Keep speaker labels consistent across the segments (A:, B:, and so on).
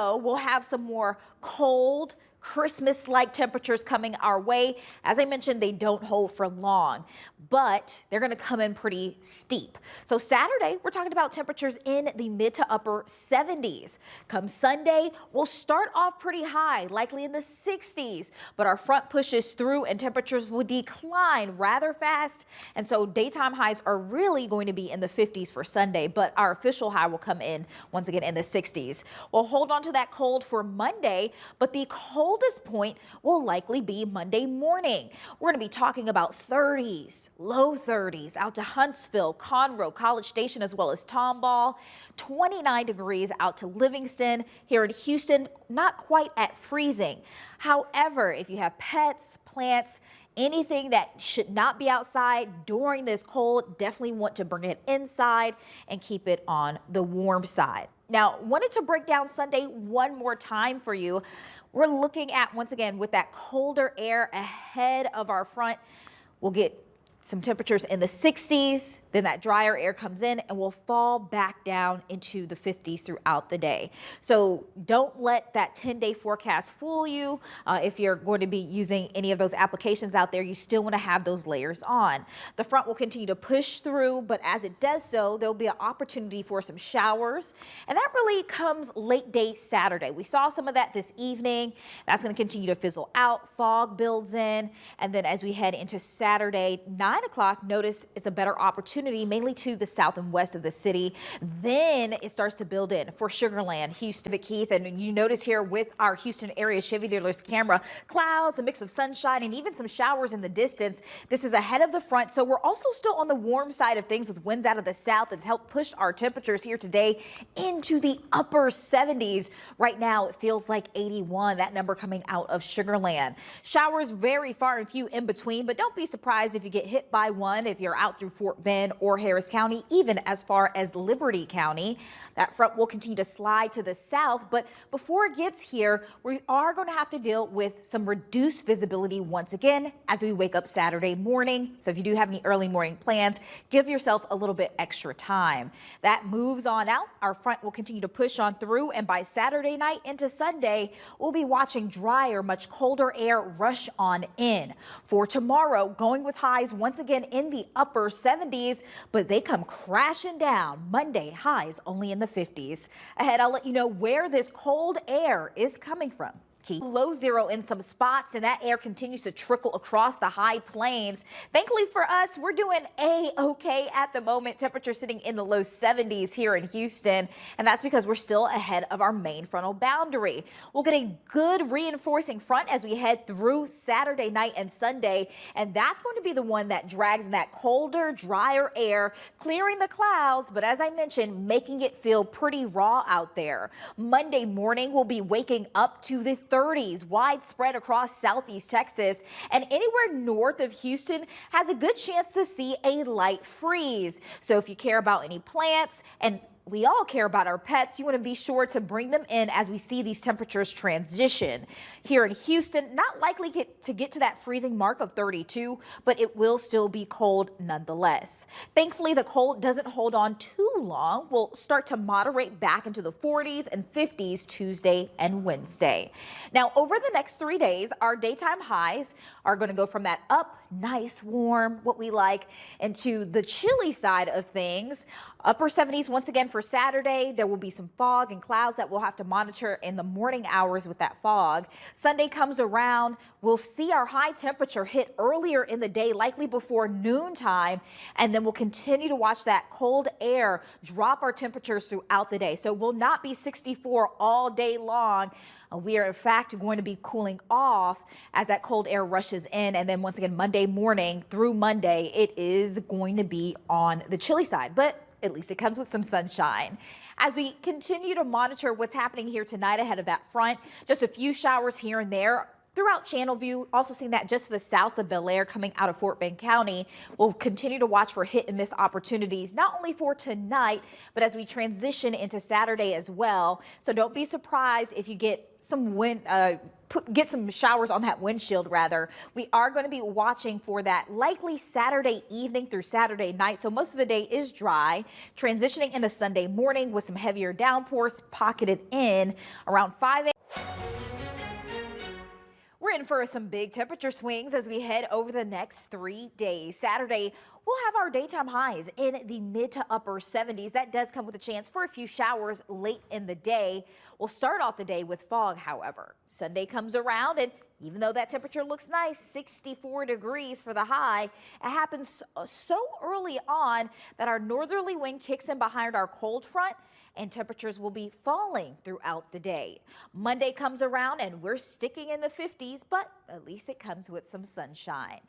A: Tomorrow, we'll have some more cold, Christmas-like temperatures coming our way. As I mentioned, they don't hold for long, but they're going to come in pretty steep. So Saturday, we're talking about temperatures in the mid to upper 70s. Come Sunday, we'll start off pretty high, likely in the 60s, but our front pushes through and temperatures will decline rather fast. And so daytime highs are really going to be in the 50s for Sunday, but our official high will come in once again in the 60s. We'll hold on to that cold for Monday, but the coldest point will likely be Monday morning. We're going to be talking about 30s, low 30s out to Huntsville, Conroe, College Station, as well as Tomball. 29 degrees out to Livingston. Here in Houston, not quite at freezing. However, if you have pets, plants, anything that should not be outside during this cold, definitely want to bring it inside and keep it on the warm side. Now, wanted to break down Sunday one more time for you. We're looking at, once again, with that colder air ahead of our front, we'll get some temperatures in the 60s. Then that drier air comes in and will fall back down into the 50s throughout the day. So don't let that 10-day forecast fool you. If you're going to be using any of those applications out there, you still want to have those layers on. The front will continue to push through, but as it does so, there'll be an opportunity for some showers. And that really comes late day Saturday. We saw some of that this evening. That's going to continue to fizzle out. Fog builds in. And then as we head into Saturday, 9 o'clock, notice it's a better opportunity mainly to the south and west of the city. Then it starts to build in for Sugarland, Houston, Keith. And you notice here with our Houston area Chevy dealers camera, clouds, a mix of sunshine, and even some showers in the distance. This is ahead of the front. So we're also still on the warm side of things with winds out of the south that's helped push our temperatures here today into the upper 70s. Right now, it feels like 81, that number coming out of Sugarland. Showers very far and few in between, but don't be surprised if you get hit by one if you're out through Fort Bend or Harris County, even as far as Liberty County. That front will continue to slide to the south, but before it gets here, we are going to have to deal with some reduced visibility once again as we wake up Saturday morning. So if you do have any early morning plans, give yourself a little bit extra time. That moves on out. Our front will continue to push on through, and by Saturday night into Sunday, we'll be watching drier, much colder air rush on in. For tomorrow, going with highs once again in the upper 70s, but they come crashing down. Monday, highs only in the 50s. Ahead, I'll let you know where this cold air is coming from. Low zero in some spots, and that air continues to trickle across the high plains. Thankfully for us, we're doing A-okay at the moment. Temperature sitting in the low 70s here in Houston, and that's because we're still ahead of our main frontal boundary. We'll get a good reinforcing front as we head through Saturday night and Sunday, and that's going to be the one that drags in that colder, drier air, clearing the clouds, but as I mentioned, making it feel pretty raw out there. Monday morning, we'll be waking up to the 30s widespread across southeast Texas, and anywhere north of Houston has a good chance to see a light freeze. So if you care about any plants, and we all care about our pets, you want to be sure to bring them in as we see these temperatures transition. Here in Houston, not likely to get to that freezing mark of 32, but it will still be cold nonetheless. Thankfully, the cold doesn't hold on too long. We'll start to moderate back into the 40s and 50s Tuesday and Wednesday. Now, over the next 3 days, our daytime highs are going to go from that up, nice, warm, what we like, into the chilly side of things. Upper 70s once again for Saturday. There will be some fog and clouds that we'll have to monitor in the morning hours with that fog. Sunday comes around. We'll see our high temperature hit earlier in the day, likely before noontime, and then we'll continue to watch that cold air drop our temperatures throughout the day. So we'll not be 64 all day long. We are in fact going to be cooling off as that cold air rushes in, and then once again Monday morning through Monday, it is going to be on the chilly side, but at least it comes with some sunshine. As we continue to monitor what's happening here tonight ahead of that front, just a few showers here and there Throughout Channel View, also seeing that just to the south of Bel Air coming out of Fort Bend County. We'll continue to watch for hit and miss opportunities, not only for tonight, but as we transition into Saturday as well. So don't be surprised if you get some wind, get some showers on that windshield rather. We are going to be watching for that likely Saturday evening through Saturday night. So most of the day is dry, transitioning into Sunday morning with some heavier downpours pocketed in around 5 a.m. We're in for some big temperature swings as we head over the next 3 days. Saturday, we'll have our daytime highs in the mid to upper 70s. That does come with a chance for a few showers late in the day. We'll start off the day with fog, however. Sunday comes around, and even though that temperature looks nice, 64 degrees for the high, it happens so early on that our northerly wind kicks in behind our cold front, and temperatures will be falling throughout the day. Monday comes around and we're sticking in the 50s, but at least it comes with some sunshine.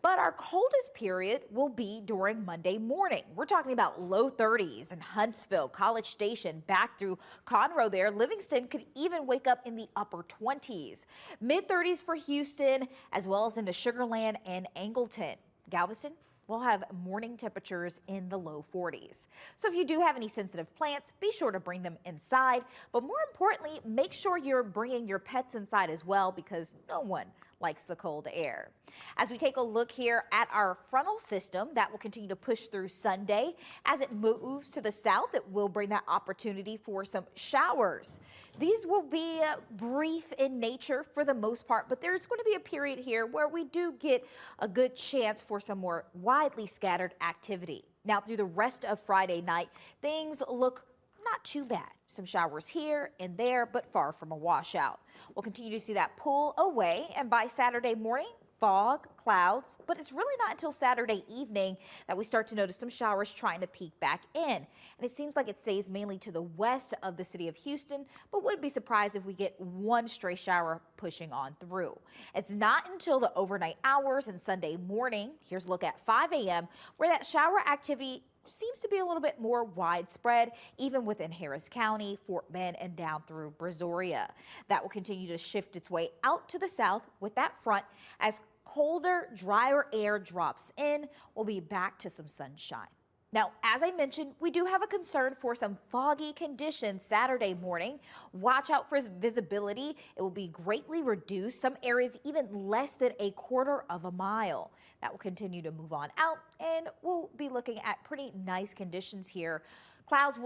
A: But our coldest period will be during Monday morning. We're talking about low 30s in Huntsville, College Station, back through Conroe there. Livingston could even wake up in the upper 20s. Mid 30s for Houston, as well as into Sugar Land and Angleton. Galveston, we'll have morning temperatures in the low 40s. So if you do have any sensitive plants, be sure to bring them inside. But more importantly, make sure you're bringing your pets inside as well, because no one likes the cold air. As we take a look here at our frontal system, that will continue to push through Sunday. As it moves to the south, it will bring that opportunity for some showers. These will be brief in nature for the most part, but there's going to be a period here where we do get a good chance for some more widely scattered activity. Now, through the rest of Friday night, things look not too bad. Some showers here and there, but far from a washout. We'll continue to see that pull away, and by Saturday morning, fog, clouds, but it's really not until Saturday evening that we start to notice some showers trying to peek back in. And it seems like it stays mainly to the west of the city of Houston, but wouldn't be surprised if we get one stray shower pushing on through. It's not until the overnight hours and Sunday morning, here's a look at 5 a.m., where that shower activity seems to be a little bit more widespread, even within Harris County, Fort Bend, and down through Brazoria. That will continue to shift its way out to the south with that front as colder, drier air drops in. We'll be back to some sunshine. Now, as I mentioned, we do have a concern for some foggy conditions Saturday morning. Watch out for visibility. It will be greatly reduced. Some areas even less than a quarter of a mile. That will continue to move on out, and we'll be looking at pretty nice conditions here. Clouds will